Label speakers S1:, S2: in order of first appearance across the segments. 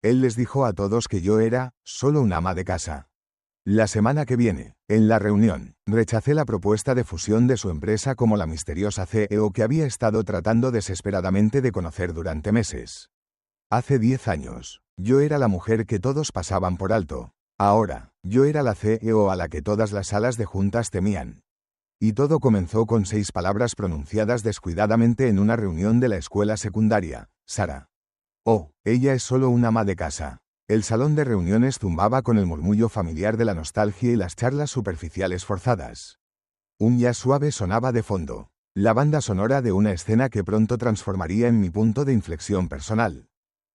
S1: Él les dijo a todos que yo era solo un ama de casa. La semana que viene, en la reunión, rechacé la propuesta de fusión de su empresa como la misteriosa CEO que había estado tratando desesperadamente de conocer durante meses. Hace 10 años, yo era la mujer que todos pasaban por alto. Ahora, yo era la CEO a la que todas las salas de juntas temían. Y todo comenzó con 6 palabras pronunciadas descuidadamente en una reunión de la escuela secundaria. Sara. Oh, ella es solo una ama de casa. El salón de reuniones zumbaba con el murmullo familiar de la nostalgia y las charlas superficiales forzadas. Un jazz suave sonaba de fondo, la banda sonora de una escena que pronto transformaría en mi punto de inflexión personal.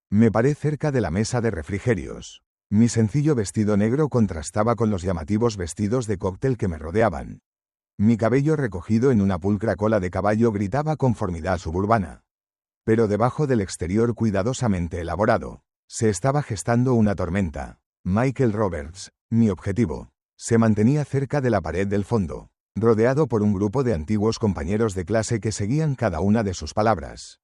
S1: Me paré cerca de la mesa de refrigerios. Mi sencillo vestido negro contrastaba con los llamativos vestidos de cóctel que me rodeaban. Mi cabello recogido en una pulcra cola de caballo gritaba conformidad suburbana. Pero debajo del exterior cuidadosamente elaborado, se estaba gestando una tormenta. Michael Roberts, mi objetivo, se mantenía cerca de la pared del fondo, rodeado por un grupo de antiguos compañeros de clase que seguían cada una de sus palabras.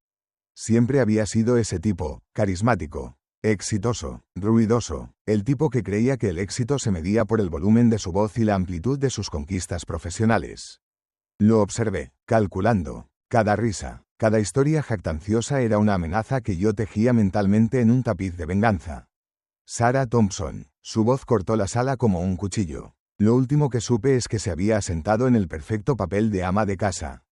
S1: Siempre había sido ese tipo, carismático, exitoso, ruidoso, el tipo que creía que el éxito se medía por el volumen de su voz y la amplitud de sus conquistas profesionales. Lo observé, calculando. Cada risa, cada historia jactanciosa era una amenaza que yo tejía mentalmente en un tapiz de venganza. Sarah Thompson. Su voz cortó la sala como un cuchillo. Lo último que supe es que se había asentado en el perfecto papel de ama de casa.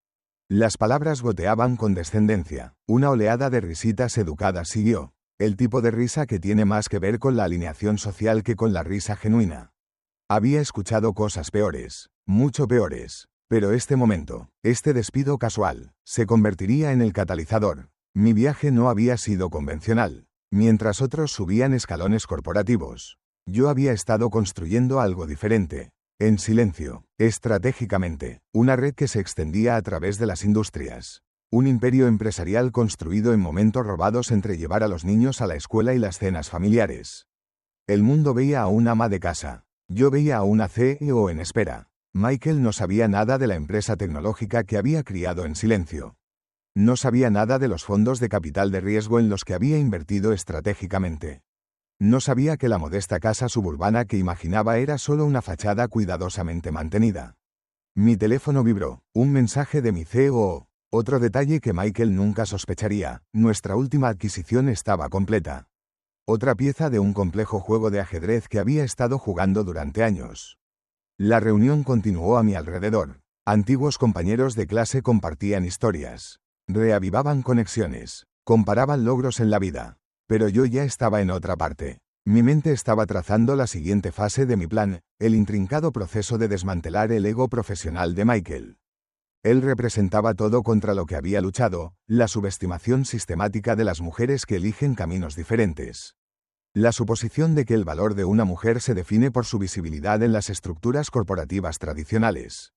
S1: Las palabras goteaban con descendencia. Una oleada de risitas educadas siguió. El tipo de risa que tiene más que ver con la alineación social que con la risa genuina. Había escuchado cosas peores, mucho peores. Pero este momento, este despido casual, se convertiría en el catalizador. Mi viaje no había sido convencional. Mientras otros subían escalones corporativos, yo había estado construyendo algo diferente. En silencio, estratégicamente, una red que se extendía a través de las industrias. Un imperio empresarial construido en momentos robados entre llevar a los niños a la escuela y las cenas familiares. El mundo veía a una ama de casa. Yo veía a una CEO en espera. Michael no sabía nada de la empresa tecnológica que había criado en silencio. No sabía nada de los fondos de capital de riesgo en los que había invertido estratégicamente. No sabía que la modesta casa suburbana que imaginaba era solo una fachada cuidadosamente mantenida. Mi teléfono vibró, un mensaje de mi CEO. Otro detalle que Michael nunca sospecharía, nuestra última adquisición estaba completa. Otra pieza de un complejo juego de ajedrez que había estado jugando durante años. La reunión continuó a mi alrededor. Antiguos compañeros de clase compartían historias. Reavivaban conexiones. Comparaban logros en la vida. Pero yo ya estaba en otra parte. Mi mente estaba trazando la siguiente fase de mi plan, el intrincado proceso de desmantelar el ego profesional de Michael. Él representaba todo contra lo que había luchado, la subestimación sistemática de las mujeres que eligen caminos diferentes. La suposición de que el valor de una mujer se define por su visibilidad en las estructuras corporativas tradicionales.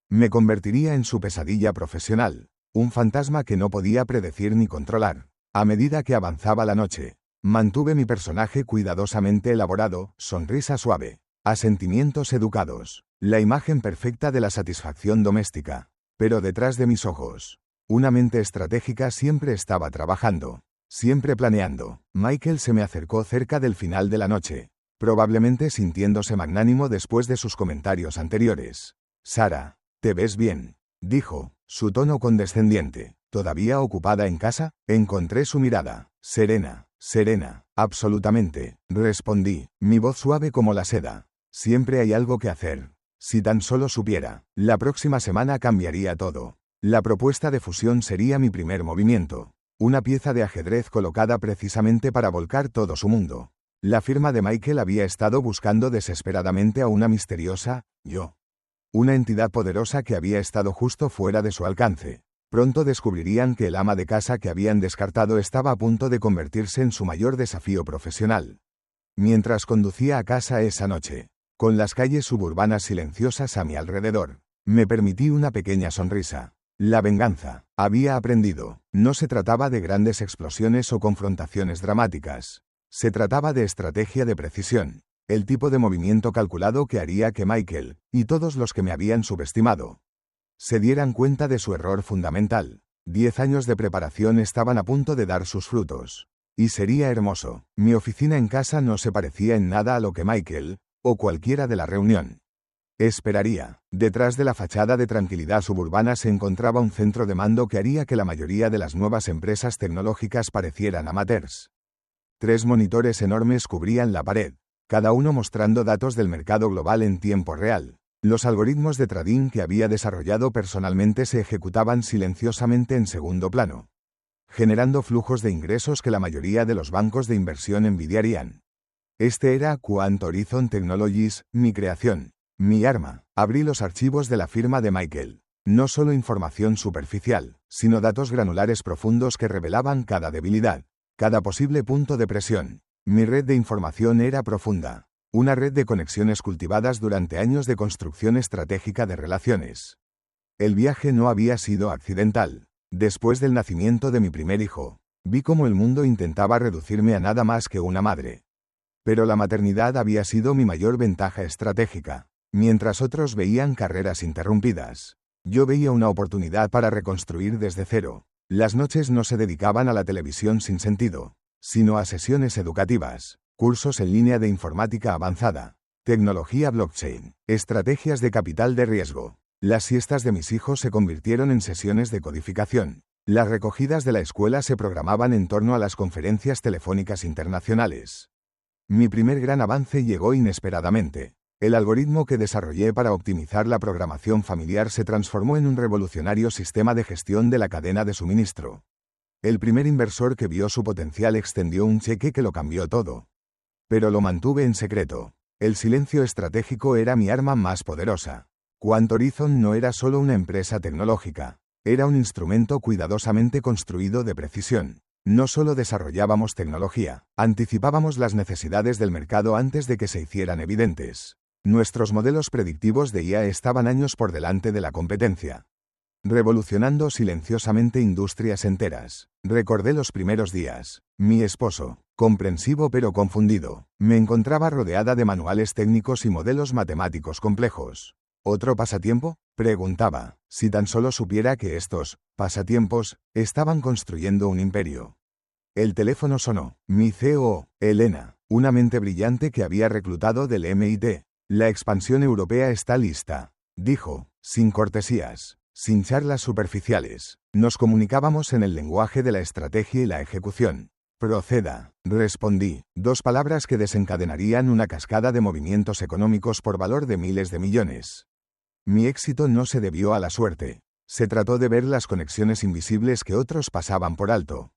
S1: Me convertiría en su pesadilla profesional, un fantasma que no podía predecir ni controlar. A medida que avanzaba la noche, mantuve mi personaje cuidadosamente elaborado, sonrisa suave, asentimientos educados, la imagen perfecta de la satisfacción doméstica. Pero detrás de mis ojos, una mente estratégica siempre estaba trabajando. Siempre planeando. Michael se me acercó cerca del final de la noche, probablemente sintiéndose magnánimo después de sus comentarios anteriores. Sara, ¿te ves bien?, dijo, su tono condescendiente. ¿Todavía ocupada en casa? Encontré su mirada. Serena, absolutamente, respondí, mi voz suave como la seda. Siempre hay algo que hacer. Si tan solo supiera, la próxima semana cambiaría todo. La propuesta de fusión sería mi primer movimiento. Una pieza de ajedrez colocada precisamente para volcar todo su mundo. La firma de Michael había estado buscando desesperadamente a una misteriosa yo. Una entidad poderosa que había estado justo fuera de su alcance. Pronto descubrirían que el ama de casa que habían descartado estaba a punto de convertirse en su mayor desafío profesional. Mientras conducía a casa esa noche, con las calles suburbanas silenciosas a mi alrededor, me permití una pequeña sonrisa. La venganza, había aprendido, no se trataba de grandes explosiones o confrontaciones dramáticas. Se trataba de estrategia de precisión, el tipo de movimiento calculado que haría que Michael, y todos los que me habían subestimado, se dieran cuenta de su error fundamental. 10 años de preparación estaban a punto de dar sus frutos. Y sería hermoso. Mi oficina en casa no se parecía en nada a lo que Michael, o cualquiera de la reunión, esperaría. Detrás de la fachada de tranquilidad suburbana se encontraba un centro de mando que haría que la mayoría de las nuevas empresas tecnológicas parecieran amateurs. 3 monitores enormes cubrían la pared, cada uno mostrando datos del mercado global en tiempo real. Los algoritmos de trading que había desarrollado personalmente se ejecutaban silenciosamente en segundo plano, generando flujos de ingresos que la mayoría de los bancos de inversión envidiarían. Este era Quant Horizon Technologies, mi creación, mi arma. Abrí los archivos de la firma de Michael. No solo información superficial, sino datos granulares profundos que revelaban cada debilidad, cada posible punto de presión. Mi red de información era profunda. Una red de conexiones cultivadas durante años de construcción estratégica de relaciones. El viaje no había sido accidental. Después del nacimiento de mi primer hijo, vi cómo el mundo intentaba reducirme a nada más que una madre. Pero la maternidad había sido mi mayor ventaja estratégica. Mientras otros veían carreras interrumpidas, yo veía una oportunidad para reconstruir desde cero. Las noches no se dedicaban a la televisión sin sentido, sino a sesiones educativas, cursos en línea de informática avanzada, tecnología blockchain, estrategias de capital de riesgo. Las siestas de mis hijos se convirtieron en sesiones de codificación. Las recogidas de la escuela se programaban en torno a las conferencias telefónicas internacionales. Mi primer gran avance llegó inesperadamente. El algoritmo que desarrollé para optimizar la programación familiar se transformó en un revolucionario sistema de gestión de la cadena de suministro. El primer inversor que vio su potencial extendió un cheque que lo cambió todo. Pero lo mantuve en secreto. El silencio estratégico era mi arma más poderosa. Quant Horizon no era solo una empresa tecnológica, era un instrumento cuidadosamente construido de precisión. No solo desarrollábamos tecnología, anticipábamos las necesidades del mercado antes de que se hicieran evidentes. Nuestros modelos predictivos de IA estaban años por delante de la competencia, revolucionando silenciosamente industrias enteras. Recordé los primeros días. Mi esposo, comprensivo pero confundido, me encontraba rodeada de manuales técnicos y modelos matemáticos complejos. ¿Otro pasatiempo?, preguntaba. Si tan solo supiera que estos pasatiempos estaban construyendo un imperio. El teléfono sonó. Mi COO, Elena, una mente brillante que había reclutado del MIT. La expansión europea está lista, dijo, sin cortesías, sin charlas superficiales. Nos comunicábamos en el lenguaje de la estrategia y la ejecución. Proceda, respondí, 2 palabras que desencadenarían una cascada de movimientos económicos por valor de miles de millones. Mi éxito no se debió a la suerte. Se trató de ver las conexiones invisibles que otros pasaban por alto.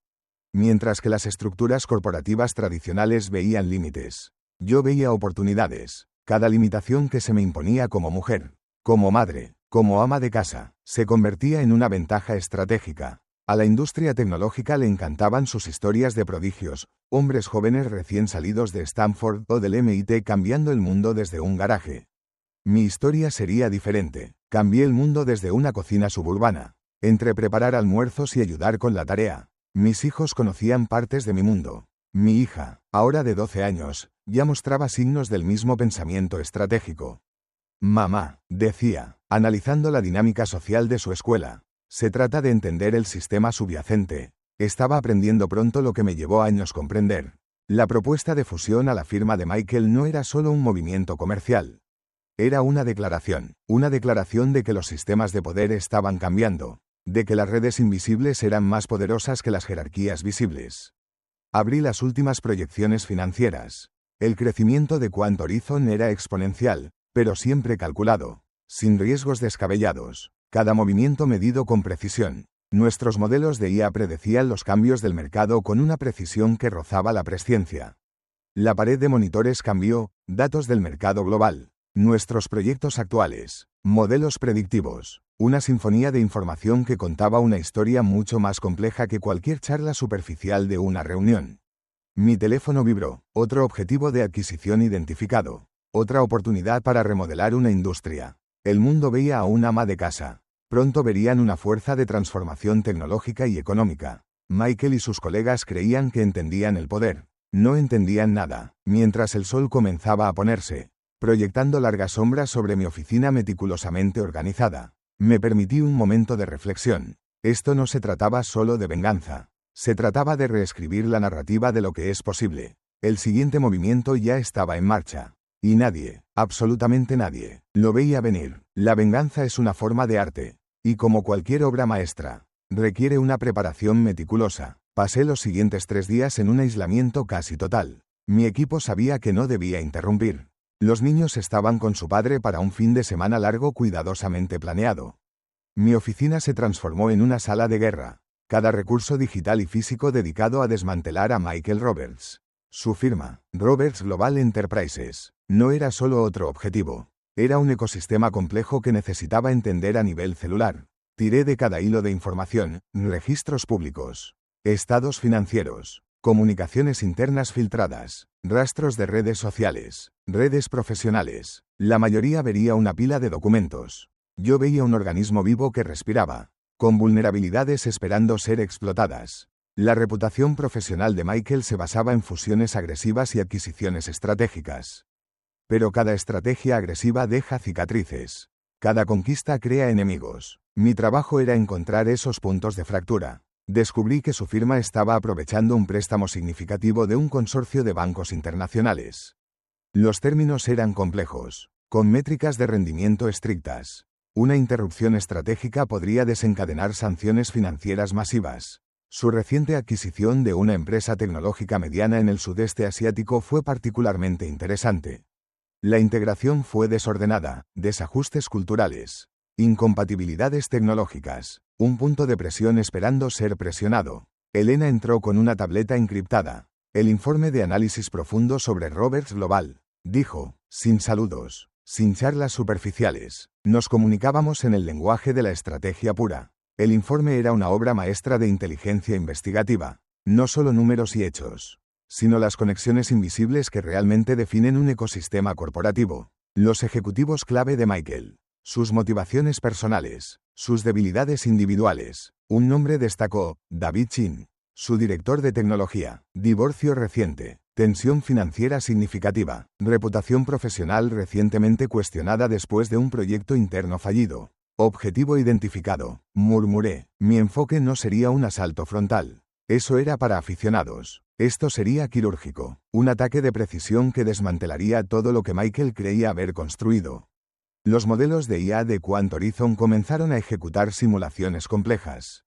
S1: Mientras que las estructuras corporativas tradicionales veían límites, yo veía oportunidades. Cada limitación que se me imponía como mujer, como madre, como ama de casa, se convertía en una ventaja estratégica. A la industria tecnológica le encantaban sus historias de prodigios, hombres jóvenes recién salidos de Stanford o del MIT cambiando el mundo desde un garaje. Mi historia sería diferente. Cambié el mundo desde una cocina suburbana, entre preparar almuerzos y ayudar con la tarea. Mis hijos conocían partes de mi mundo. Mi hija, ahora de 12 años, ya mostraba signos del mismo pensamiento estratégico. Mamá, decía, analizando la dinámica social de su escuela. Se trata de entender el sistema subyacente. Estaba aprendiendo pronto lo que me llevó años comprender. La propuesta de fusión a la firma de Michael no era solo un movimiento comercial. Era una declaración de que los sistemas de poder estaban cambiando, de que las redes invisibles eran más poderosas que las jerarquías visibles. Abrí las últimas proyecciones financieras. El crecimiento de Quant Horizon era exponencial, pero siempre calculado, sin riesgos descabellados. Cada movimiento medido con precisión. Nuestros modelos de IA predecían los cambios del mercado con una precisión que rozaba la presciencia. La pared de monitores cambió, datos del mercado global. Nuestros proyectos actuales, modelos predictivos, una sinfonía de información que contaba una historia mucho más compleja que cualquier charla superficial de una reunión. Mi teléfono vibró, otro objetivo de adquisición identificado, otra oportunidad para remodelar una industria. El mundo veía a un ama de casa. Pronto verían una fuerza de transformación tecnológica y económica. Michael y sus colegas creían que entendían el poder. No entendían nada, mientras el sol comenzaba a ponerse, proyectando largas sombras sobre mi oficina meticulosamente organizada. Me permití un momento de reflexión. Esto no se trataba solo de venganza. Se trataba de reescribir la narrativa de lo que es posible. El siguiente movimiento ya estaba en marcha. Y nadie, absolutamente nadie, lo veía venir. La venganza es una forma de arte. Y como cualquier obra maestra, requiere una preparación meticulosa. Pasé los siguientes 3 días en un aislamiento casi total. Mi equipo sabía que no debía interrumpir. Los niños estaban con su padre para un fin de semana largo cuidadosamente planeado. Mi oficina se transformó en una sala de guerra. Cada recurso digital y físico dedicado a desmantelar a Michael Roberts. Su firma, Roberts Global Enterprises, no era solo otro objetivo. Era un ecosistema complejo que necesitaba entender a nivel celular. Tiré de cada hilo de información, registros públicos, estados financieros, comunicaciones internas filtradas, rastros de redes sociales, redes profesionales. La mayoría vería una pila de documentos. Yo veía un organismo vivo que respiraba, con vulnerabilidades esperando ser explotadas. La reputación profesional de Michael se basaba en fusiones agresivas y adquisiciones estratégicas. Pero cada estrategia agresiva deja cicatrices. Cada conquista crea enemigos. Mi trabajo era encontrar esos puntos de fractura. Descubrí que su firma estaba aprovechando un préstamo significativo de un consorcio de bancos internacionales. Los términos eran complejos, con métricas de rendimiento estrictas. Una interrupción estratégica podría desencadenar sanciones financieras masivas. Su reciente adquisición de una empresa tecnológica mediana en el sudeste asiático fue particularmente interesante. La integración fue desordenada, desajustes culturales, incompatibilidades tecnológicas, un punto de presión esperando ser presionado. Elena entró con una tableta encriptada. El informe de análisis profundo sobre Roberts Global, dijo, sin saludos, sin charlas superficiales. Nos comunicábamos en el lenguaje de la estrategia pura. El informe era una obra maestra de inteligencia investigativa, no solo números y hechos, sino las conexiones invisibles que realmente definen un ecosistema corporativo. Los ejecutivos clave de Michael, sus motivaciones personales, sus debilidades individuales. Un nombre destacó, David Chin, su director de tecnología, divorcio reciente, tensión financiera significativa, reputación profesional recientemente cuestionada después de un proyecto interno fallido. Objetivo identificado, murmuré. Mi enfoque no sería un asalto frontal. Eso era para aficionados. Esto sería quirúrgico. Un ataque de precisión que desmantelaría todo lo que Michael creía haber construido. Los modelos de IA de Quant Horizon comenzaron a ejecutar simulaciones complejas.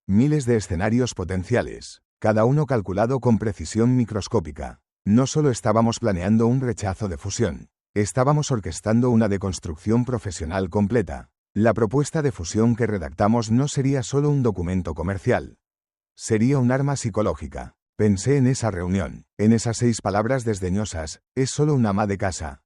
S1: Miles de escenarios potenciales, cada uno calculado con precisión microscópica. No solo estábamos planeando un rechazo de fusión, estábamos orquestando una deconstrucción profesional completa. La propuesta de fusión que redactamos no sería solo un documento comercial. Sería un arma psicológica. Pensé en esa reunión, en esas 6 palabras desdeñosas, es solo un ama de casa.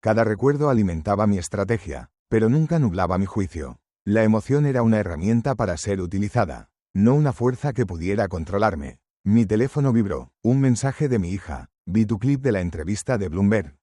S1: Cada recuerdo alimentaba mi estrategia, pero nunca nublaba mi juicio. La emoción era una herramienta para ser utilizada, no una fuerza que pudiera controlarme. Mi teléfono vibró, un mensaje de mi hija. Vi tu clip de la entrevista de Bloomberg.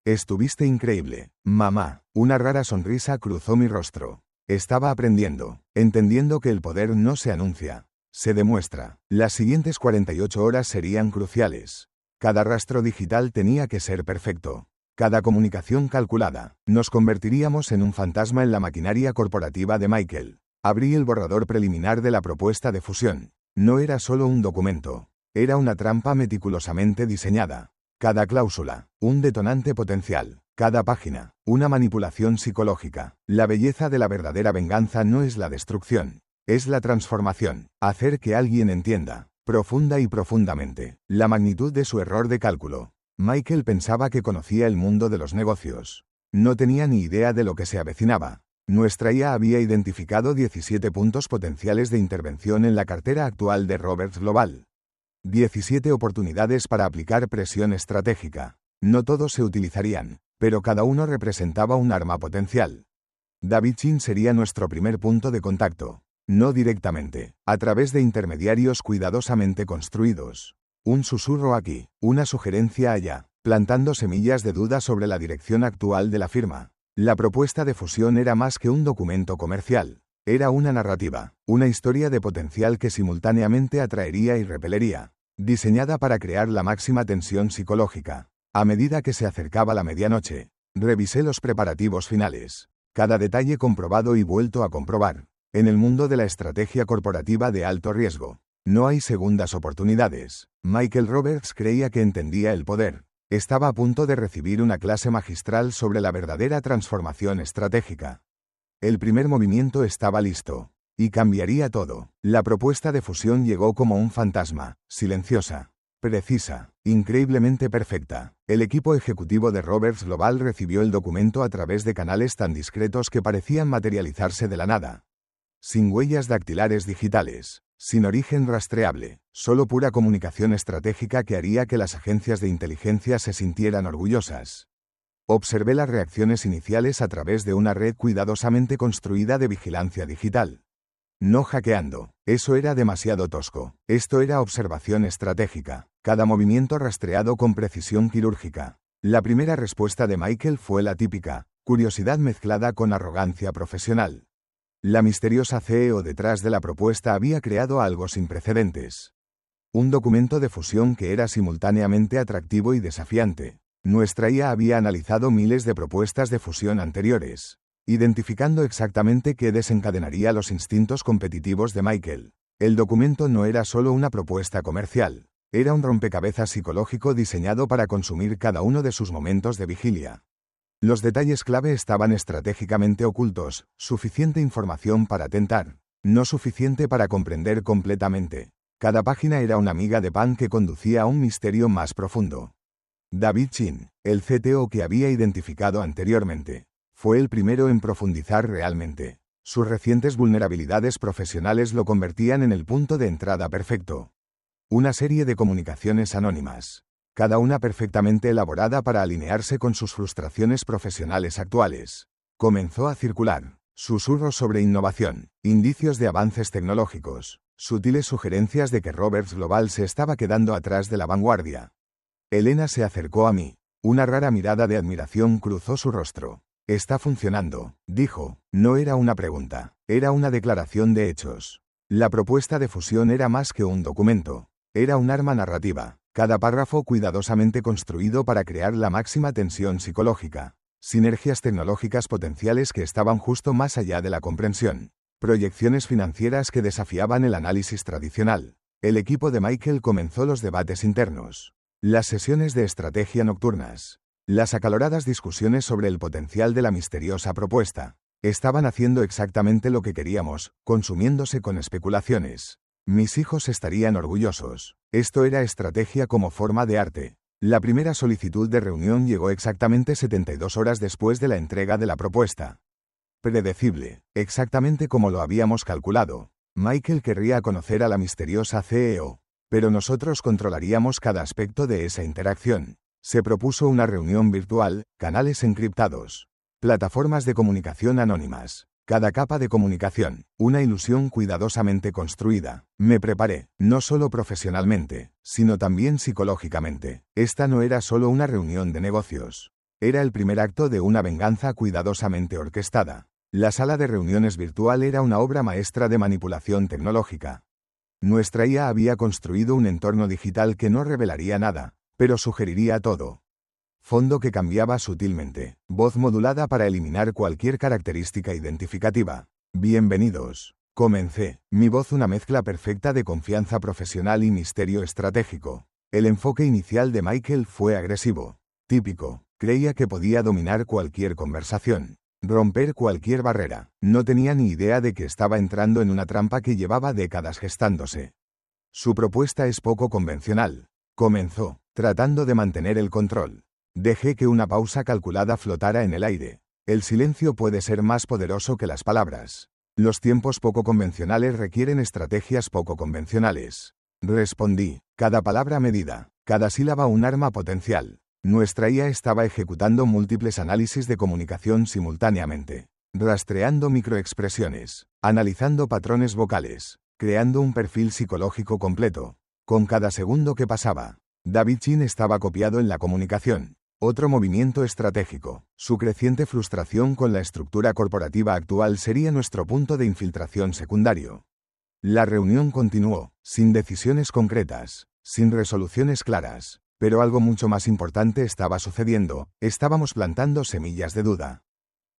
S1: Estuviste increíble, mamá. Una rara sonrisa cruzó mi rostro. Estaba aprendiendo, entendiendo que el poder no se anuncia, se demuestra. Las siguientes 48 horas serían cruciales. Cada rastro digital tenía que ser perfecto. Cada comunicación calculada. Nos convertiríamos en un fantasma en la maquinaria corporativa de Michael. Abrí el borrador preliminar de la propuesta de fusión. No era solo un documento. Era una trampa meticulosamente diseñada. Cada cláusula, un detonante potencial. Cada página, una manipulación psicológica. La belleza de la verdadera venganza no es la destrucción, es la transformación. Hacer que alguien entienda, profunda y profundamente, la magnitud de su error de cálculo. Michael pensaba que conocía el mundo de los negocios. No tenía ni idea de lo que se avecinaba. Nuestra IA había identificado 17 puntos potenciales de intervención en la cartera actual de Roberts Global. 17 oportunidades para aplicar presión estratégica. No todos se utilizarían, pero cada uno representaba un arma potencial. David Chin sería nuestro primer punto de contacto. No directamente, a través de intermediarios cuidadosamente construidos. Un susurro aquí, una sugerencia allá, plantando semillas de duda sobre la dirección actual de la firma. La propuesta de fusión era más que un documento comercial. Era una narrativa, una historia de potencial que simultáneamente atraería y repelería, diseñada para crear la máxima tensión psicológica. A medida que se acercaba la medianoche, revisé los preparativos finales. Cada detalle comprobado y vuelto a comprobar. En el mundo de la estrategia corporativa de alto riesgo, No hay segundas oportunidades. Michael Roberts creía que entendía el poder. Estaba a punto de recibir una clase magistral sobre la verdadera transformación estratégica. El primer movimiento estaba listo. Y cambiaría todo. La propuesta de fusión llegó como un fantasma, silenciosa, precisa, increíblemente perfecta. El equipo ejecutivo de Roberts Global recibió el documento a través de canales tan discretos que parecían materializarse de la nada. Sin huellas dactilares digitales. Sin origen rastreable, solo pura comunicación estratégica que haría que las agencias de inteligencia se sintieran orgullosas. Observé las reacciones iniciales a través de una red cuidadosamente construida de vigilancia digital. No hackeando, eso era demasiado tosco. Esto era observación estratégica, cada movimiento rastreado con precisión quirúrgica. La primera respuesta de Michael fue la típica, curiosidad mezclada con arrogancia profesional. La misteriosa CEO detrás de la propuesta había creado algo sin precedentes. Un documento de fusión que era simultáneamente atractivo y desafiante. Nuestra IA había analizado miles de propuestas de fusión anteriores, identificando exactamente qué desencadenaría los instintos competitivos de Michael. El documento no era solo una propuesta comercial, era un rompecabezas psicológico diseñado para consumir cada uno de sus momentos de vigilia. Los detalles clave estaban estratégicamente ocultos, suficiente información para tentar, no suficiente para comprender completamente. Cada página era una miga de pan que conducía a un misterio más profundo. David Chin, el CTO que había identificado anteriormente, fue el primero en profundizar realmente. Sus recientes vulnerabilidades profesionales lo convertían en el punto de entrada perfecto. Una serie de comunicaciones anónimas, cada una perfectamente elaborada para alinearse con sus frustraciones profesionales actuales. Comenzó a circular. Susurros sobre innovación, indicios de avances tecnológicos, sutiles sugerencias de que Roberts Global se estaba quedando atrás de la vanguardia. Elena se acercó a mí. Una rara mirada de admiración cruzó su rostro. Está funcionando, dijo. No era una pregunta, era una declaración de hechos. La propuesta de fusión era más que un documento. Era un arma narrativa. Cada párrafo cuidadosamente construido para crear la máxima tensión psicológica. Sinergias tecnológicas potenciales que estaban justo más allá de la comprensión. Proyecciones financieras que desafiaban el análisis tradicional. El equipo de Michael comenzó los debates internos. Las sesiones de estrategia nocturnas. Las acaloradas discusiones sobre el potencial de la misteriosa propuesta. Estaban haciendo exactamente lo que queríamos, consumiéndose con especulaciones. Mis hijos estarían orgullosos. Esto era estrategia como forma de arte. La primera solicitud de reunión llegó exactamente 72 horas después de la entrega de la propuesta. Predecible, exactamente como lo habíamos calculado. Michael querría conocer a la misteriosa CEO, pero nosotros controlaríamos cada aspecto de esa interacción. Se propuso una reunión virtual, canales encriptados, plataformas de comunicación anónimas. Cada capa de comunicación, una ilusión cuidadosamente construida. Me preparé, no solo profesionalmente, sino también psicológicamente. Esta no era solo una reunión de negocios. Era el primer acto de una venganza cuidadosamente orquestada. La sala de reuniones virtual era una obra maestra de manipulación tecnológica. Nuestra IA había construido un entorno digital que no revelaría nada, pero sugeriría todo. Fondo que cambiaba sutilmente. Voz modulada para eliminar cualquier característica identificativa. Bienvenidos. Comencé. Mi voz una mezcla perfecta de confianza profesional y misterio estratégico. El enfoque inicial de Michael fue agresivo. Típico. Creía que podía dominar cualquier conversación. Romper cualquier barrera. No tenía ni idea de que estaba entrando en una trampa que llevaba décadas gestándose. Su propuesta es poco convencional. Comenzó, tratando de mantener el control. Dejé que una pausa calculada flotara en el aire. El silencio puede ser más poderoso que las palabras. Los tiempos poco convencionales requieren estrategias poco convencionales. Respondí, cada palabra medida, cada sílaba un arma potencial. Nuestra IA estaba ejecutando múltiples análisis de comunicación simultáneamente, rastreando microexpresiones, analizando patrones vocales, creando un perfil psicológico completo. Con cada segundo que pasaba, David Chin estaba copiado en la comunicación. Otro movimiento estratégico. Su creciente frustración con la estructura corporativa actual sería nuestro punto de infiltración secundario. La reunión continuó, sin decisiones concretas, sin resoluciones claras, pero algo mucho más importante estaba sucediendo. Estábamos plantando semillas de duda,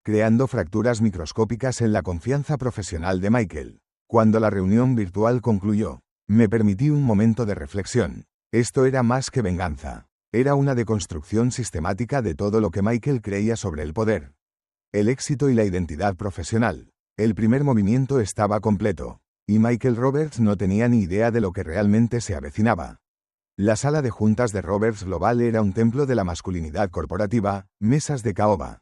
S1: creando fracturas microscópicas en la confianza profesional de Michael. Cuando la reunión virtual concluyó, Me permití un momento de reflexión. Esto era más que venganza. Era una deconstrucción sistemática de todo lo que Michael creía sobre el poder, el éxito y la identidad profesional. El primer movimiento estaba completo, y Michael Roberts no tenía ni idea de lo que realmente se avecinaba. La sala de juntas de Roberts Global era un templo de la masculinidad corporativa, mesas de caoba,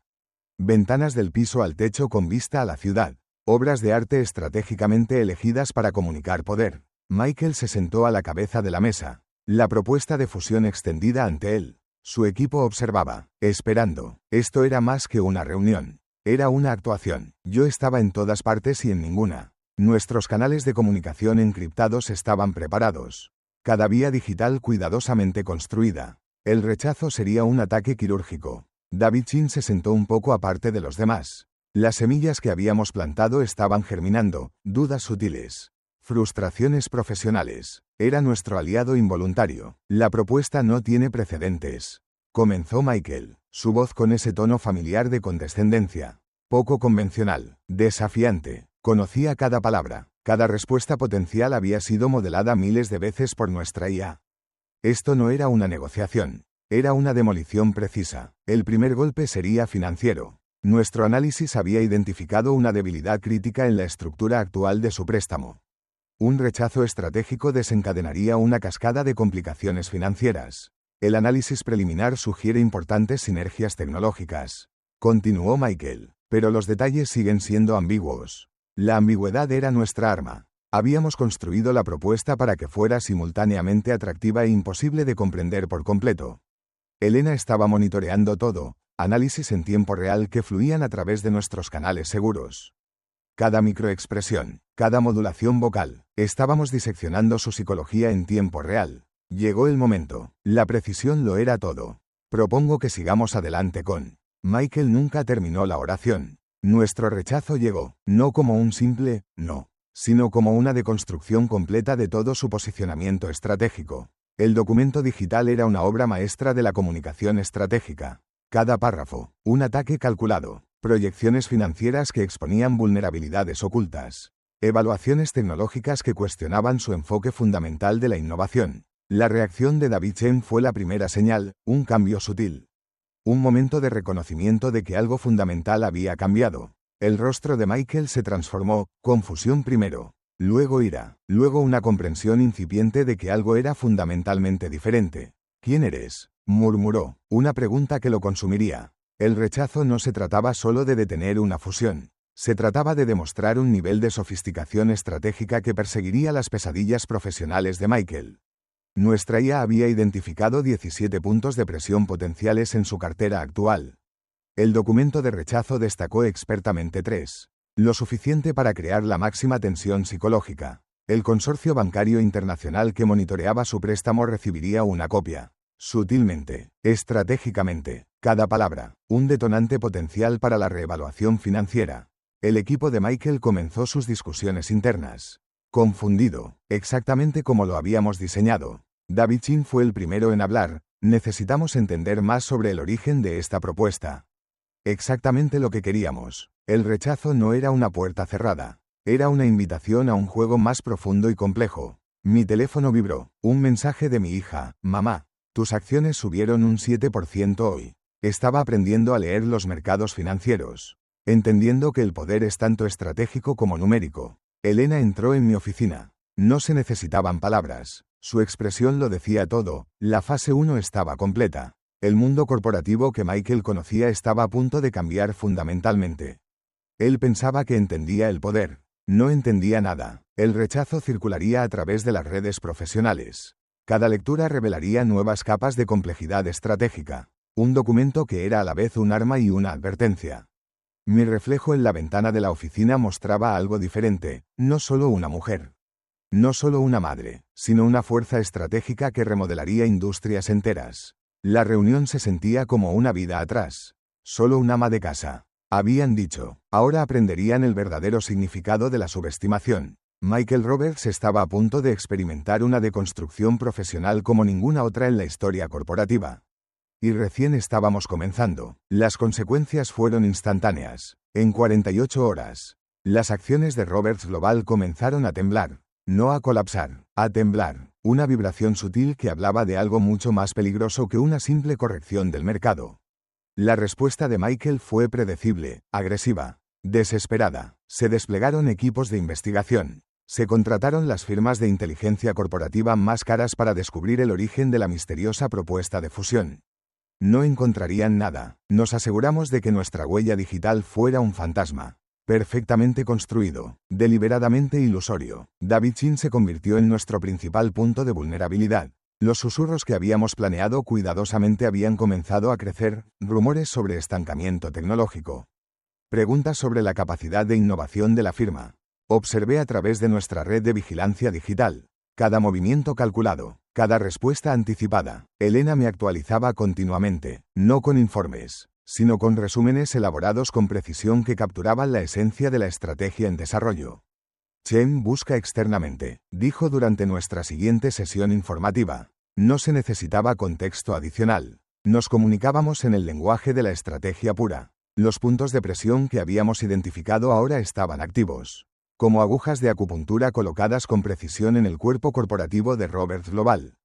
S1: ventanas del piso al techo con vista a la ciudad, obras de arte estratégicamente elegidas para comunicar poder. Michael se sentó a la cabeza de la mesa, la propuesta de fusión extendida ante él. Su equipo observaba, esperando. Esto era más que una reunión. Era una actuación. Yo estaba en todas partes y en ninguna. Nuestros canales de comunicación encriptados estaban preparados. Cada vía digital cuidadosamente construida. El rechazo sería un ataque quirúrgico. David Chin se sentó un poco aparte de los demás. Las semillas que habíamos plantado estaban germinando, dudas sutiles, frustraciones profesionales. Era nuestro aliado involuntario. La propuesta no tiene precedentes. Comenzó Michael, su voz con ese tono familiar de condescendencia. Poco convencional, desafiante. Conocía cada palabra. Cada respuesta potencial había sido modelada miles de veces por nuestra IA. Esto no era una negociación. Era una demolición precisa. El primer golpe sería financiero. Nuestro análisis había identificado una debilidad crítica en la estructura actual de su préstamo. Un rechazo estratégico desencadenaría una cascada de complicaciones financieras. El análisis preliminar sugiere importantes sinergias tecnológicas. Continuó Michael, pero los detalles siguen siendo ambiguos. La ambigüedad era nuestra arma. Habíamos construido la propuesta para que fuera simultáneamente atractiva e imposible de comprender por completo. Elena estaba monitoreando todo, análisis en tiempo real que fluían a través de nuestros canales seguros. Cada microexpresión, cada modulación vocal, estábamos diseccionando su psicología en tiempo real. Llegó el momento. La precisión lo era todo. Propongo que sigamos adelante con. Michael nunca terminó la oración. Nuestro rechazo llegó, no como un simple no, sino como una deconstrucción completa de todo su posicionamiento estratégico. El documento digital era una obra maestra de la comunicación estratégica. Cada párrafo, un ataque calculado, proyecciones financieras que exponían vulnerabilidades ocultas, evaluaciones tecnológicas que cuestionaban su enfoque fundamental de la innovación. La reacción de David Chen fue la primera señal, un cambio sutil. Un momento de reconocimiento de que algo fundamental había cambiado. El rostro de Michael se transformó, confusión primero, luego ira, luego una comprensión incipiente de que algo era fundamentalmente diferente. ¿Quién eres?, murmuró, una pregunta que lo consumiría. El rechazo no se trataba solo de detener una fusión. Se trataba de demostrar un nivel de sofisticación estratégica que perseguiría las pesadillas profesionales de Michael. Nuestra IA había identificado 17 puntos de presión potenciales en su cartera actual. El documento de rechazo destacó expertamente 3. Lo suficiente para crear la máxima tensión psicológica. El consorcio bancario internacional que monitoreaba su préstamo recibiría una copia. Sutilmente, estratégicamente, cada palabra, un detonante potencial para la reevaluación financiera. El equipo de Michael comenzó sus discusiones internas. Confundido, exactamente como lo habíamos diseñado. David Chin fue el primero en hablar. Necesitamos entender más sobre el origen de esta propuesta. Exactamente lo que queríamos. El rechazo no era una puerta cerrada. Era una invitación a un juego más profundo y complejo. Mi teléfono vibró. Un mensaje de mi hija. Mamá, tus acciones subieron un 7% hoy. Estaba aprendiendo a leer los mercados financieros, entendiendo que el poder es tanto estratégico como numérico. Elena entró en mi oficina. No se necesitaban palabras. Su expresión lo decía todo. La fase 1 estaba completa. El mundo corporativo que Michael conocía estaba a punto de cambiar fundamentalmente. Él pensaba que entendía el poder. No entendía nada. El rechazo circularía a través de las redes profesionales. Cada lectura revelaría nuevas capas de complejidad estratégica. Un documento que era a la vez un arma y una advertencia. Mi reflejo en la ventana de la oficina mostraba algo diferente, no solo una mujer. No solo una madre, sino una fuerza estratégica que remodelaría industrias enteras. La reunión se sentía como una vida atrás. Solo un ama de casa. Habían dicho, ahora aprenderían el verdadero significado de la subestimación. Michael Roberts estaba a punto de experimentar una deconstrucción profesional como ninguna otra en la historia corporativa. Y recién estábamos comenzando. Las consecuencias fueron instantáneas. En 48 horas, las acciones de Roberts Global comenzaron a temblar. no a colapsar, a temblar, una vibración sutil que hablaba de algo mucho más peligroso que una simple corrección del mercado. La respuesta de Michael fue predecible, agresiva, desesperada. Se desplegaron equipos de investigación. Se contrataron las firmas de inteligencia corporativa más caras para descubrir el origen de la misteriosa propuesta de fusión. No encontrarían nada. Nos aseguramos de que nuestra huella digital fuera un fantasma. Perfectamente construido, deliberadamente ilusorio. Davidson se convirtió en nuestro principal punto de vulnerabilidad. Los susurros que habíamos planeado cuidadosamente habían comenzado a crecer, rumores sobre estancamiento tecnológico. Preguntas sobre la capacidad de innovación de la firma. Observé a través de nuestra red de vigilancia digital. Cada movimiento calculado, cada respuesta anticipada. Elena me actualizaba continuamente, no con informes, sino con resúmenes elaborados con precisión que capturaban la esencia de la estrategia en desarrollo. Chen busca externamente, dijo durante nuestra siguiente sesión informativa. No se necesitaba contexto adicional. Nos comunicábamos en el lenguaje de la estrategia pura. Los puntos de presión que habíamos identificado ahora estaban activos, como agujas de acupuntura colocadas con precisión en el cuerpo corporativo de Roberts Global.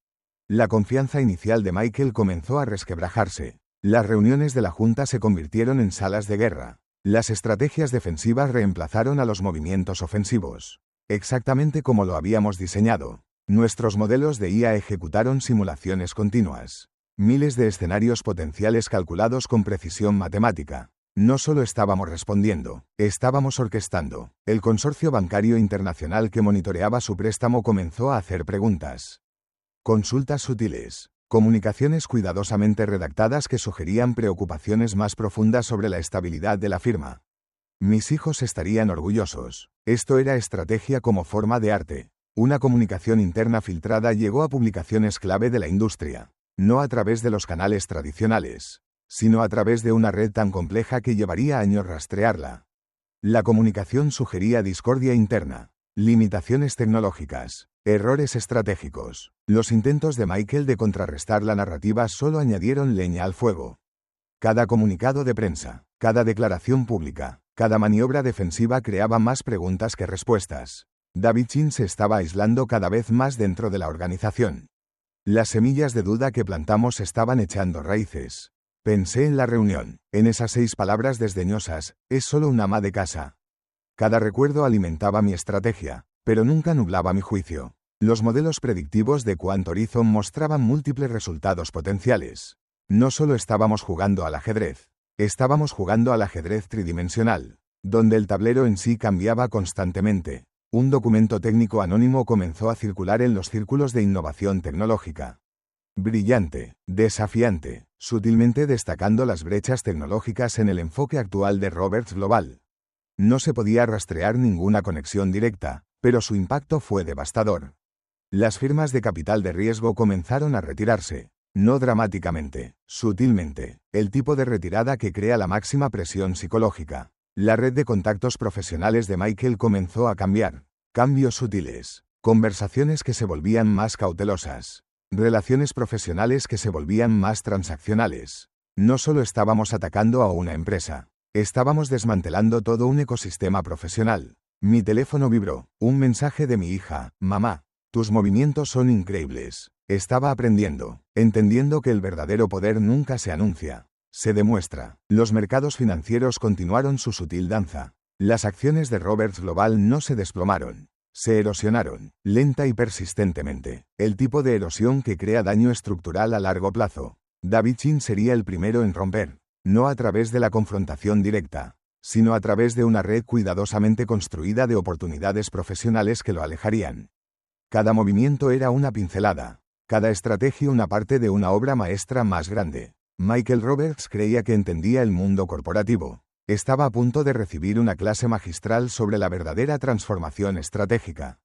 S1: La confianza inicial de Michael comenzó a resquebrajarse. Las reuniones de la Junta se convirtieron en salas de guerra. Las estrategias defensivas reemplazaron a los movimientos ofensivos. Exactamente como lo habíamos diseñado. Nuestros modelos de IA ejecutaron simulaciones continuas. Miles de escenarios potenciales calculados con precisión matemática. No solo estábamos respondiendo, estábamos orquestando. El consorcio bancario internacional que monitoreaba su préstamo comenzó a hacer preguntas. Consultas sutiles. Comunicaciones cuidadosamente redactadas que sugerían preocupaciones más profundas sobre la estabilidad de la firma. Mis hijos estarían orgullosos. Esto era estrategia como forma de arte. Una comunicación interna filtrada llegó a publicaciones clave de la industria, no a través de los canales tradicionales, sino a través de una red tan compleja que llevaría años rastrearla. La comunicación sugería discordia interna, limitaciones tecnológicas, errores estratégicos. Los intentos de Michael de contrarrestar la narrativa solo añadieron leña al fuego. Cada comunicado de prensa, cada declaración pública, cada maniobra defensiva creaba más preguntas que respuestas. Davidson se estaba aislando cada vez más dentro de la organización. Las semillas de duda que plantamos estaban echando raíces. Pensé en la reunión, en esas 6 palabras desdeñosas, es solo un ama de casa. Cada recuerdo alimentaba mi estrategia, pero nunca nublaba mi juicio. Los modelos predictivos de Quant Horizon mostraban múltiples resultados potenciales. No solo estábamos jugando al ajedrez, estábamos jugando al ajedrez tridimensional, donde el tablero en sí cambiaba constantemente. Un documento técnico anónimo comenzó a circular en los círculos de innovación tecnológica. Brillante, desafiante, sutilmente destacando las brechas tecnológicas en el enfoque actual de Roberts Global. No se podía rastrear ninguna conexión directa, pero su impacto fue devastador. Las firmas de capital de riesgo comenzaron a retirarse, no dramáticamente, sutilmente, el tipo de retirada que crea la máxima presión psicológica. La red de contactos profesionales de Michael comenzó a cambiar. Cambios sutiles, conversaciones que se volvían más cautelosas. Relaciones profesionales que se volvían más transaccionales. No solo estábamos atacando a una empresa, estábamos desmantelando todo un ecosistema profesional. Mi teléfono vibró, un mensaje de mi hija, mamá, tus movimientos son increíbles. Estaba aprendiendo, entendiendo que el verdadero poder nunca se anuncia, se demuestra. Los mercados financieros continuaron su sutil danza. Las acciones de Roberts Global no se desplomaron. Se erosionaron, lenta y persistentemente, el tipo de erosión que crea daño estructural a largo plazo. Davidson sería el primero en romper, no a través de la confrontación directa, sino a través de una red cuidadosamente construida de oportunidades profesionales que lo alejarían. Cada movimiento era una pincelada, cada estrategia una parte de una obra maestra más grande. Michael Roberts creía que entendía el mundo corporativo. Estaba a punto de recibir una clase magistral sobre la verdadera transformación estratégica.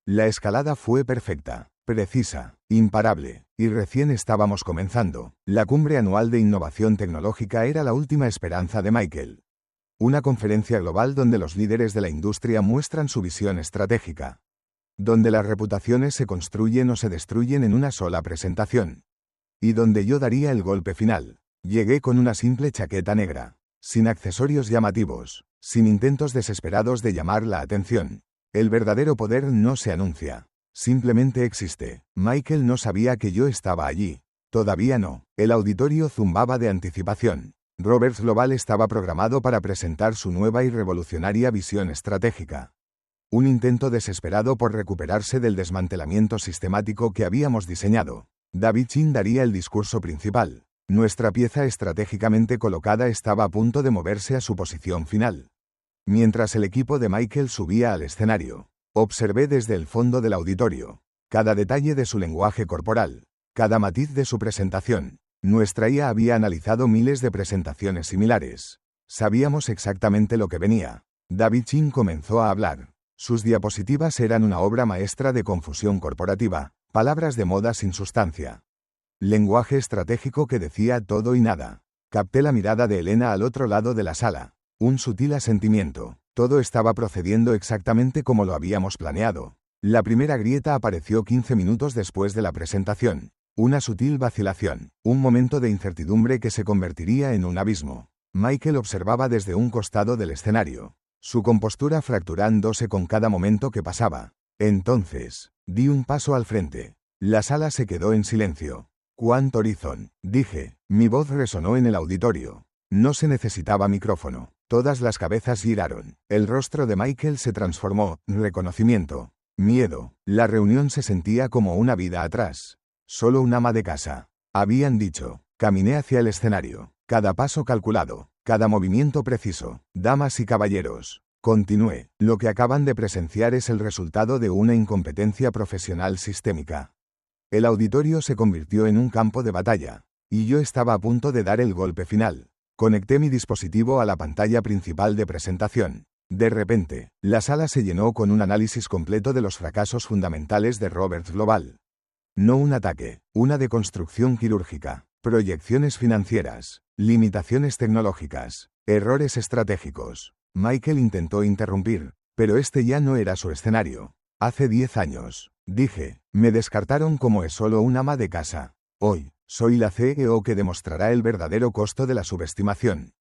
S1: La escalada fue perfecta, precisa, imparable, y recién estábamos comenzando. La cumbre anual de innovación tecnológica era la última esperanza de Michael. Una conferencia global donde los líderes de la industria muestran su visión estratégica. Donde las reputaciones se construyen o se destruyen en una sola presentación. Y donde yo daría el golpe final. Llegué con una simple chaqueta negra. Sin accesorios llamativos, sin intentos desesperados de llamar la atención. El verdadero poder no se anuncia. Simplemente existe. Michael no sabía que yo estaba allí. Todavía no. El auditorio zumbaba de anticipación. Roberts Global estaba programado para presentar su nueva y revolucionaria visión estratégica. Un intento desesperado por recuperarse del desmantelamiento sistemático que habíamos diseñado. David Chin daría el discurso principal. Nuestra pieza estratégicamente colocada estaba a punto de moverse a su posición final. Mientras el equipo de Michael subía al escenario, observé desde el fondo del auditorio cada detalle de su lenguaje corporal, cada matiz de su presentación. Nuestra IA había analizado miles de presentaciones similares. Sabíamos exactamente lo que venía. David Chin comenzó a hablar. Sus diapositivas eran una obra maestra de confusión corporativa, palabras de moda sin sustancia. Lenguaje estratégico que decía todo y nada. Capté la mirada de Elena al otro lado de la sala. Un sutil asentimiento. Todo estaba procediendo exactamente como lo habíamos planeado. La primera grieta apareció 15 minutos después de la presentación. Una sutil vacilación, un momento de incertidumbre que se convertiría en un abismo. Michael observaba desde un costado del escenario, su compostura fracturándose con cada momento que pasaba. Entonces, di un paso al frente. La sala se quedó en silencio. «Quant Horizon», dije. Mi voz resonó en el auditorio. No se necesitaba micrófono. Todas las cabezas giraron. El rostro de Michael se transformó. Reconocimiento. Miedo. La reunión se sentía como una vida atrás. Solo un ama de casa. Habían dicho. Caminé hacia el escenario. Cada paso calculado. Cada movimiento preciso. Damas y caballeros. Continué. Lo que acaban de presenciar es el resultado de una incompetencia profesional sistémica. El auditorio se convirtió en un campo de batalla. Y yo estaba a punto de dar el golpe final. Conecté mi dispositivo a la pantalla principal de presentación. De repente, la sala se llenó con un análisis completo de los fracasos fundamentales de Roberts Global. No un ataque, una deconstrucción quirúrgica, proyecciones financieras, limitaciones tecnológicas, errores estratégicos. Michael intentó interrumpir, pero este ya no era su escenario. Hace 10 años, dije, me descartaron como es solo un ama de casa. Hoy, soy la CEO que demostrará el verdadero costo de la subestimación.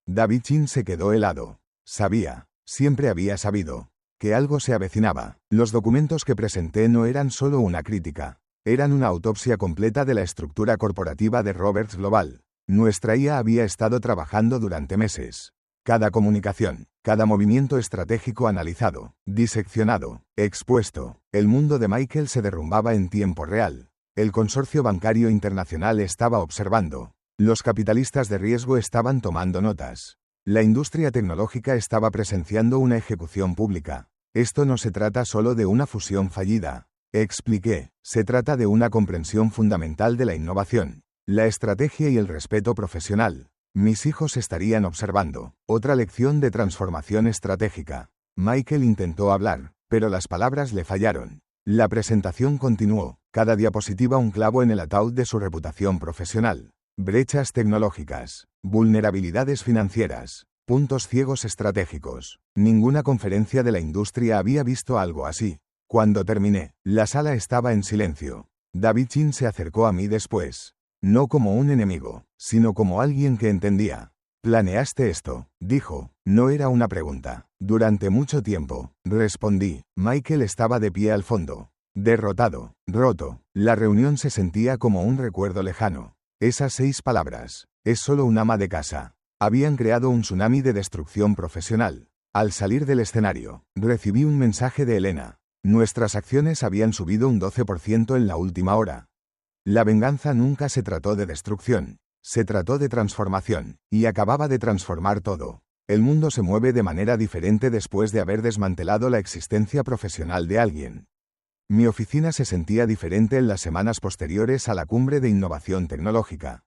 S1: David Chin se quedó helado. Sabía, siempre había sabido, que algo se avecinaba. Los documentos que presenté no eran solo una crítica. Eran una autopsia completa de la estructura corporativa de Roberts Global. Nuestra IA había estado trabajando durante meses. Cada comunicación, cada movimiento estratégico analizado, diseccionado, expuesto. El mundo de Michael se derrumbaba en tiempo real. El consorcio bancario internacional estaba observando. Los capitalistas de riesgo estaban tomando notas. La industria tecnológica estaba presenciando una ejecución pública. Esto no se trata solo de una fusión fallida. Expliqué, se trata de una comprensión fundamental de la innovación, la estrategia y el respeto profesional. Mis hijos estarían observando. Otra lección de transformación estratégica. Michael intentó hablar, pero las palabras le fallaron. La presentación continuó, cada diapositiva un clavo en el ataúd de su reputación profesional. Brechas tecnológicas, vulnerabilidades financieras, puntos ciegos estratégicos. Ninguna conferencia de la industria había visto algo así. Cuando terminé, la sala estaba en silencio. David Chin se acercó a mí después. No como un enemigo, sino como alguien que entendía. «¿Planeaste esto?», dijo. No era una pregunta. Durante mucho tiempo, respondí. Michael estaba de pie al fondo. Derrotado, roto. La reunión se sentía como un recuerdo lejano. Esas 6 palabras, es solo un ama de casa, habían creado un tsunami de destrucción profesional. Al salir del escenario, recibí un mensaje de Elena. Nuestras acciones habían subido un 12% en la última hora. La venganza nunca se trató de destrucción, se trató de transformación, y acababa de transformar todo. El mundo se mueve de manera diferente después de haber desmantelado la existencia profesional de alguien. Mi oficina se sentía diferente en las semanas posteriores a la cumbre de innovación tecnológica.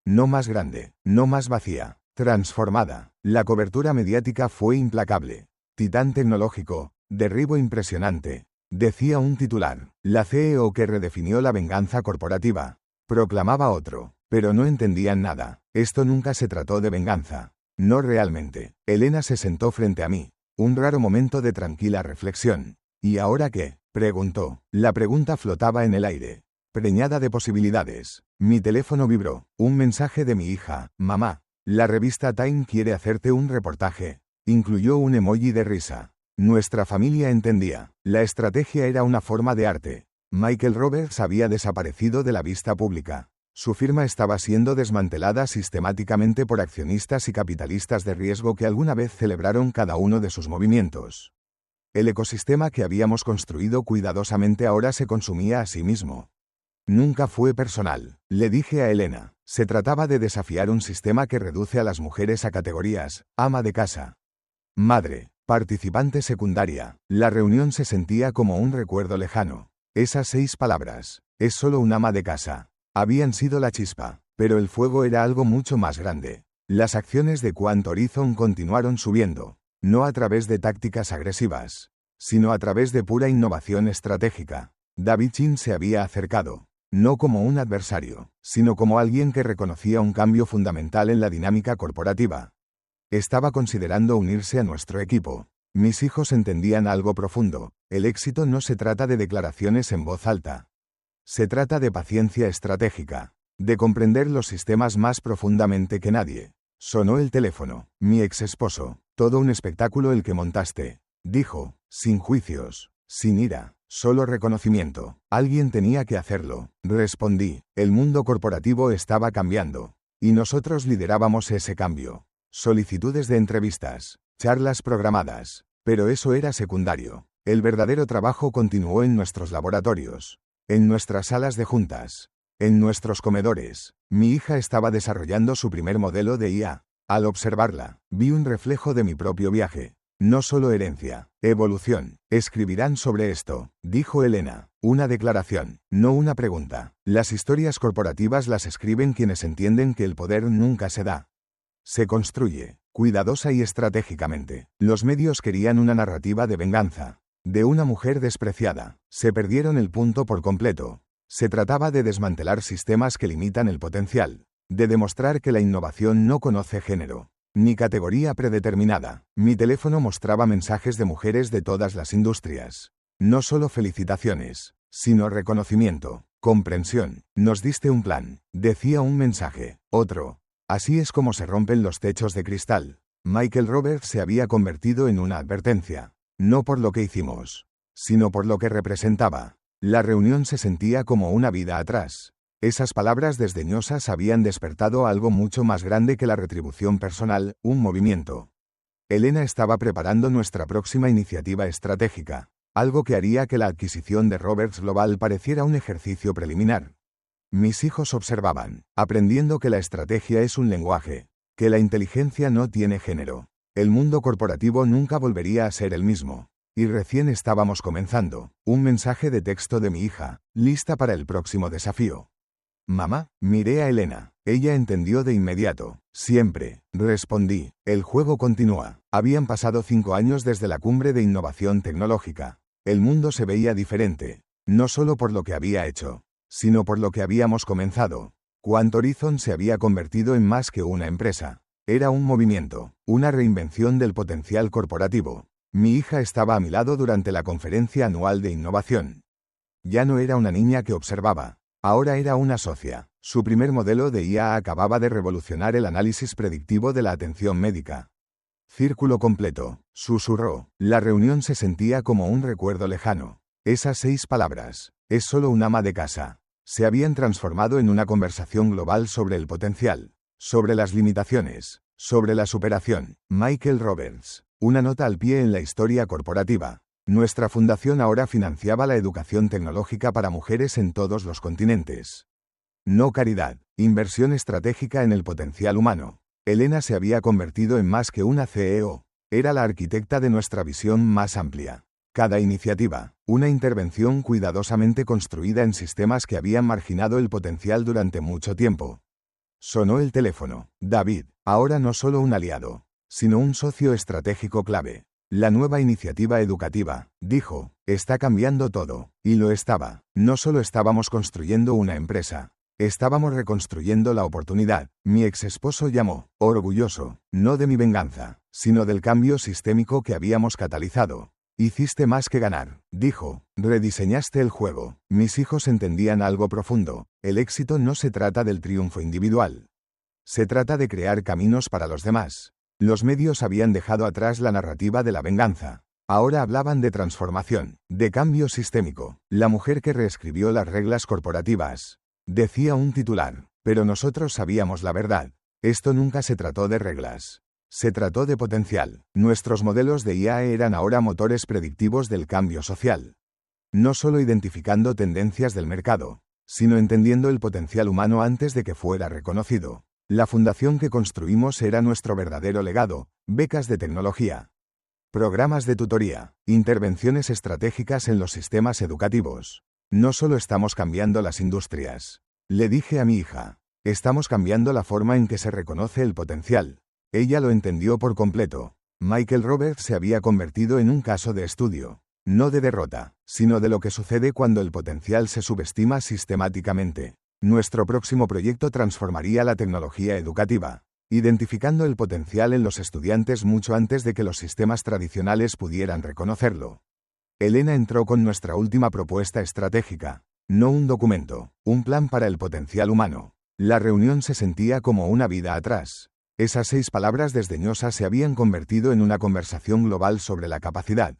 S1: No más grande, no más vacía, transformada. La cobertura mediática fue implacable. Titán tecnológico, derribo impresionante, decía un titular. La CEO que redefinió la venganza corporativa. Proclamaba otro, pero no entendían nada. Esto nunca se trató de venganza. No realmente. Elena se sentó frente a mí. Un raro momento de tranquila reflexión. ¿Y ahora qué?, preguntó. La pregunta flotaba en el aire, preñada de posibilidades. Mi teléfono vibró. Un mensaje de mi hija. Mamá, la revista Time quiere hacerte un reportaje. Incluyó un emoji de risa. Nuestra familia entendía. La estrategia era una forma de arte. Michael Roberts había desaparecido de la vista pública. Su firma estaba siendo desmantelada sistemáticamente por accionistas y capitalistas de riesgo que alguna vez celebraron cada uno de sus movimientos. El ecosistema que habíamos construido cuidadosamente ahora se consumía a sí mismo. Nunca fue personal, le dije a Elena. Se trataba de desafiar un sistema que reduce a las mujeres a categorías: ama de casa, madre, participante secundaria. La reunión se sentía como un recuerdo lejano. Esas 6 palabras, es solo un ama de casa, habían sido la chispa, pero el fuego era algo mucho más grande. Las acciones de Quant Horizon continuaron subiendo, no a través de tácticas agresivas, sino a través de pura innovación estratégica. David Chin se había acercado, no como un adversario, sino como alguien que reconocía un cambio fundamental en la dinámica corporativa. Estaba considerando unirse a nuestro equipo. Mis hijos entendían algo profundo: el éxito no se trata de declaraciones en voz alta. Se trata de paciencia estratégica, de comprender los sistemas más profundamente que nadie. Sonó el teléfono. Mi ex esposo. Todo un espectáculo el que montaste, dijo, sin juicios, sin ira, solo reconocimiento. Alguien tenía que hacerlo, respondí. El mundo corporativo estaba cambiando, y nosotros liderábamos ese cambio. Solicitudes de entrevistas, charlas programadas, pero eso era secundario. El verdadero trabajo continuó en nuestros laboratorios, en nuestras salas de juntas, en nuestros comedores. Mi hija estaba desarrollando su primer modelo de IA. Al observarla, vi un reflejo de mi propio viaje. No solo herencia, evolución. Escribirán sobre esto, dijo Elena. Una declaración, no una pregunta. Las historias corporativas las escriben quienes entienden que el poder nunca se da. Se construye, cuidadosa y estratégicamente. Los medios querían una narrativa de venganza, de una mujer despreciada. Se perdieron el punto por completo. Se trataba de desmantelar sistemas que limitan el potencial, de demostrar que la innovación no conoce género, ni categoría predeterminada. Mi teléfono mostraba mensajes de mujeres de todas las industrias. No solo felicitaciones, sino reconocimiento, comprensión. Nos diste un plan, decía un mensaje. Otro. Así es como se rompen los techos de cristal. Michael Roberts se había convertido en una advertencia, no por lo que hicimos, sino por lo que representaba. La reunión se sentía como una vida atrás. Esas palabras desdeñosas habían despertado algo mucho más grande que la retribución personal, un movimiento. Elena estaba preparando nuestra próxima iniciativa estratégica, algo que haría que la adquisición de Roberts Global pareciera un ejercicio preliminar. Mis hijos observaban, aprendiendo que la estrategia es un lenguaje, que la inteligencia no tiene género. El mundo corporativo nunca volvería a ser el mismo. Y recién estábamos comenzando. Un mensaje de texto de mi hija, lista para el próximo desafío. Mamá, miré a Elena. Ella entendió de inmediato. Siempre, respondí. El juego continúa. Habían pasado 5 años desde la cumbre de innovación tecnológica. El mundo se veía diferente, no solo por lo que había hecho, sino por lo que habíamos comenzado. Quant Horizon se había convertido en más que una empresa. Era un movimiento, una reinvención del potencial corporativo. Mi hija estaba a mi lado durante la conferencia anual de innovación. Ya no era una niña que observaba, ahora era una socia. Su primer modelo de IA acababa de revolucionar el análisis predictivo de la atención médica. Círculo completo, susurró. La reunión se sentía como un recuerdo lejano. Esas 6 palabras, es solo un ama de casa, se habían transformado en una conversación global sobre el potencial, sobre las limitaciones, sobre la superación. Michael Roberts. Una nota al pie en la historia corporativa. Nuestra fundación ahora financiaba la educación tecnológica para mujeres en todos los continentes. No caridad, inversión estratégica en el potencial humano. Elena se había convertido en más que una CEO. Era la arquitecta de nuestra visión más amplia. Cada iniciativa, una intervención cuidadosamente construida en sistemas que habían marginado el potencial durante mucho tiempo. Sonó el teléfono. David, ahora no solo un aliado, sino un socio estratégico clave. La nueva iniciativa educativa, dijo, está cambiando todo. Y lo estaba. No solo estábamos construyendo una empresa, estábamos reconstruyendo la oportunidad. Mi ex esposo llamó, orgulloso, no de mi venganza, sino del cambio sistémico que habíamos catalizado. Hiciste más que ganar, dijo, rediseñaste el juego. Mis hijos entendían algo profundo. El éxito no se trata del triunfo individual. Se trata de crear caminos para los demás. Los medios habían dejado atrás la narrativa de la venganza. Ahora hablaban de transformación, de cambio sistémico. La mujer que reescribió las reglas corporativas. Decía un titular. Pero nosotros sabíamos la verdad. Esto nunca se trató de reglas. Se trató de potencial. Nuestros modelos de IA eran ahora motores predictivos del cambio social. No solo identificando tendencias del mercado, sino entendiendo el potencial humano antes de que fuera reconocido. La fundación que construimos era nuestro verdadero legado: becas de tecnología, programas de tutoría, intervenciones estratégicas en los sistemas educativos. No solo estamos cambiando las industrias, le dije a mi hija, estamos cambiando la forma en que se reconoce el potencial. Ella lo entendió por completo. Michael Roberts se había convertido en un caso de estudio, no de derrota, sino de lo que sucede cuando el potencial se subestima sistemáticamente. Nuestro próximo proyecto transformaría la tecnología educativa, identificando el potencial en los estudiantes mucho antes de que los sistemas tradicionales pudieran reconocerlo. Elena entró con nuestra última propuesta estratégica, no un documento, un plan para el potencial humano. La reunión se sentía como una vida atrás. Esas 6 palabras desdeñosas se habían convertido en una conversación global sobre la capacidad.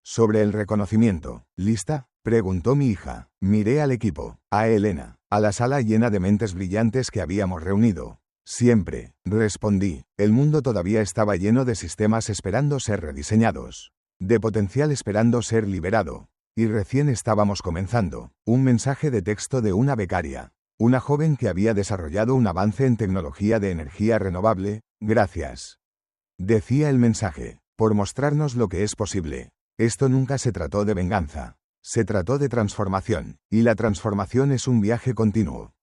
S1: Sobre el reconocimiento. ¿Lista?, preguntó mi hija. Miré al equipo, a Elena, a la sala llena de mentes brillantes que habíamos reunido. Siempre, respondí. El mundo todavía estaba lleno de sistemas esperando ser rediseñados, de potencial esperando ser liberado. Y recién estábamos comenzando. Un mensaje de texto de una becaria, una joven que había desarrollado un avance en tecnología de energía renovable. Gracias, decía el mensaje, por mostrarnos lo que es posible. Esto nunca se trató de venganza. Se trató de transformación, y la transformación es un viaje continuo.